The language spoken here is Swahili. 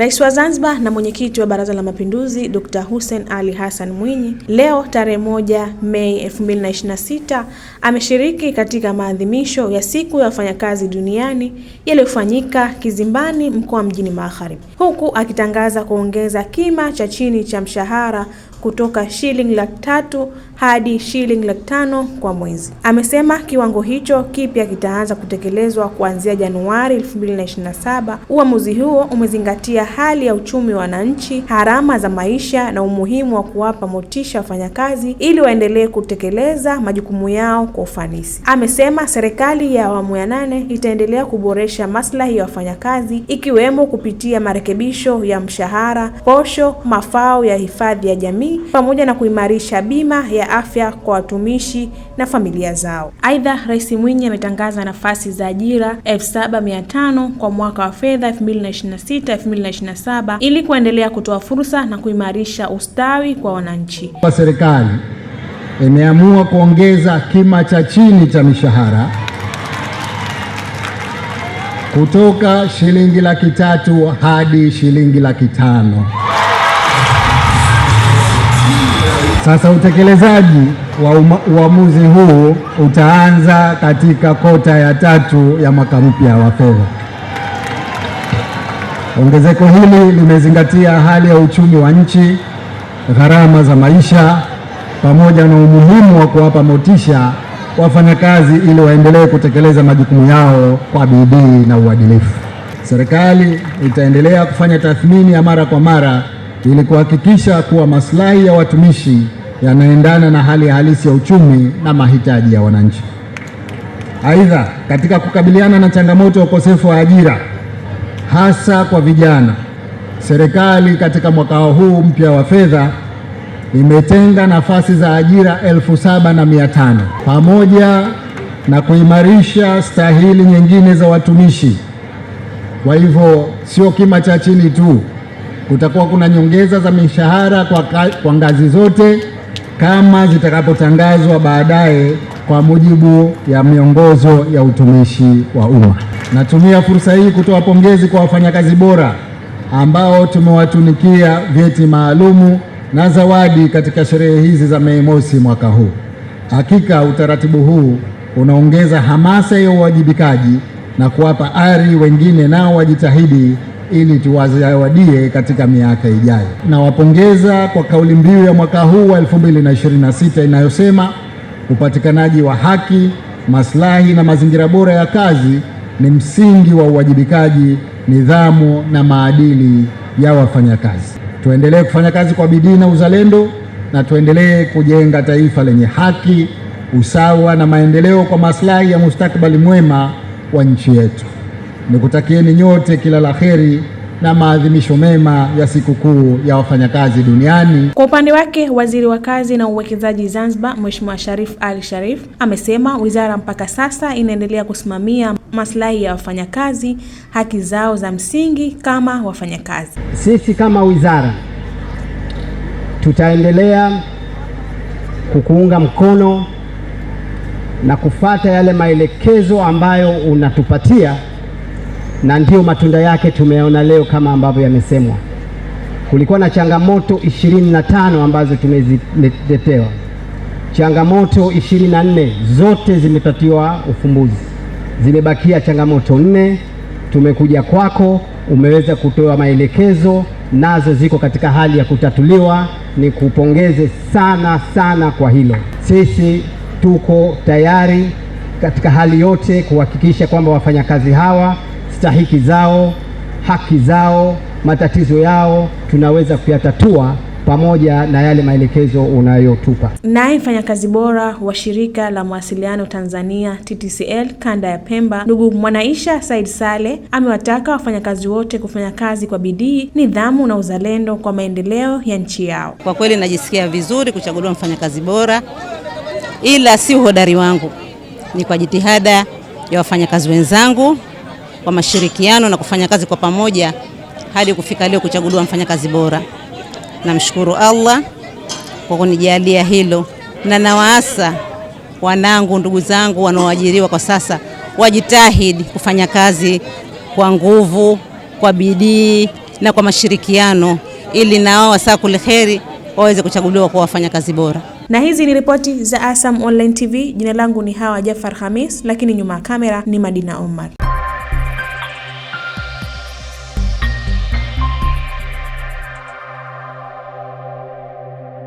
Rais wa Zanzibar na mwenyekiti wa Baraza la Mapinduzi Dr. Hussein Ali Hassan Mwinyi leo tarehe 1 Mei 2026 ameshiriki katika maadhimisho ya siku ya wafanyakazi duniani yaliyofanyika Kizimbani mkoa Mjini Magharibi, huku akitangaza kuongeza kima cha chini cha mshahara kutoka shilingi 300,000 hadi shilingi 500,000 kwa mwezi. Amesema kiwango hicho kipya kitaanza kutekelezwa kuanzia Januari 2027. Uamuzi huo umezingatia hali ya uchumi wa wananchi, gharama za maisha na umuhimu wa kuwapa motisha wafanyakazi ili waendelee kutekeleza majukumu yao kwa ufanisi. Amesema serikali ya awamu ya 8 itaendelea kuboresha maslahi ya wafanyakazi ikiwemo kupitia marekebisho ya mshahara, posho, mafao ya hifadhi ya jamii pamoja na kuimarisha bima ya afya kwa watumishi na familia zao. Aidha, Rais Mwinyi ametangaza nafasi za ajira 7,500 kwa mwaka wa fedha 2026-2027 ili kuendelea kutoa fursa na kuimarisha ustawi kwa wananchi. Serikali imeamua kuongeza kima cha chini cha mishahara kutoka shilingi 300,000 hadi shilingi 500,000. Sasa utekelezaji wa uamuzi huu utaanza katika kota ya 3 ya mwaka mpya wa fedha. Ongezeko hili limezingatia hali ya uchumi wa nchi, gharama za maisha, pamoja na umuhimu wa kuwapa motisha wafanyakazi ili waendelee kutekeleza majukumu yao kwa bidii na uadilifu. Serikali itaendelea kufanya tathmini ya mara kwa mara ili kuhakikisha kuwa maslahi ya watumishi yanaendana na hali halisi ya uchumi na mahitaji ya wananchi. Aidha, katika kukabiliana na changamoto ya ukosefu wa ajira hasa kwa vijana, serikali katika mwaka huu mpya wa fedha imetenga nafasi za ajira 7,500 pamoja na kuimarisha stahili nyingine za watumishi. Kwa hivyo sio kima cha chini tu, kutakuwa kuna nyongeza za mishahara kwa ngazi zote kama zitakapotangazwa baadaye kwa mujibu ya miongozo ya utumishi wa umma. Natumia fursa hii kutoa pongezi kwa wafanyakazi bora ambao tumewatunikia vyeti maalumu na zawadi katika sherehe hizi za Mei Mosi mwaka huu. Hakika utaratibu huu unaongeza hamasa ya uwajibikaji na kuwapa ari wengine nao wajitahidi ili tuwazawadie katika miaka ijayo. Nawapongeza kwa kauli mbiu ya mwaka huu wa 2026 inayosema upatikanaji wa haki, maslahi na mazingira bora ya kazi ni msingi wa uwajibikaji, nidhamu na maadili ya wafanyakazi. Tuendelee kufanya kazi kwa bidii na uzalendo na tuendelee kujenga taifa lenye haki, usawa na maendeleo kwa maslahi ya mustakabali mwema wa nchi yetu. Nikutakieni nyote kila la kheri na maadhimisho mema ya sikukuu ya wafanyakazi duniani. Kwa upande wake, Waziri wa Kazi na Uwekezaji Zanzibar, Mheshimiwa Sharif Ali Sharif, amesema wizara mpaka sasa inaendelea kusimamia maslahi ya wafanyakazi, haki zao za msingi kama wafanyakazi. Sisi kama wizara tutaendelea kukuunga mkono na kufuata yale maelekezo ambayo unatupatia, na ndio matunda yake tumeona leo kama ambavyo yamesemwa. Kulikuwa na changamoto 25 ambazo tumeziletewa. Changamoto 24 zote zimepatiwa ufumbuzi. Zimebakia changamoto 4. Tumekuja kwako, umeweza kutoa maelekezo, nazo ziko katika hali ya kutatuliwa. Ni kupongeze sana sana kwa hilo. Sisi tuko tayari katika hali yote kuhakikisha kwamba wafanyakazi hawa stahiki zao, haki zao, matatizo yao tunaweza kuyatatua pamoja na yale maelekezo unayotupa. Naye mfanyakazi bora wa Shirika la Mawasiliano Tanzania TTCL kanda ya Pemba, ndugu Mwanaisha Said Saleh, amewataka wafanyakazi wote kufanya kazi kwa bidii, nidhamu na uzalendo kwa maendeleo ya nchi yao. Kwa kweli najisikia vizuri kuchaguliwa mfanyakazi bora, ila si uhodari wangu, ni kwa jitihada ya wafanyakazi wenzangu kwa mashirikiano na kufanya kazi kwa pamoja hadi kufika leo kuchaguliwa mfanyakazi bora. Namshukuru Allah kwa kunijalia hilo, na nawaasa wanangu, ndugu zangu wanaoajiriwa kwa sasa wajitahidi kufanya kazi kwa nguvu, kwa bidii na kwa mashirikiano, ili nao wasakul kheri waweze kuchaguliwa kuwa wafanyakazi bora. Na hizi ni ripoti za ASAM Online TV. Jina langu ni Hawa Jafar Hamis, lakini nyuma ya kamera ni Madina Omar.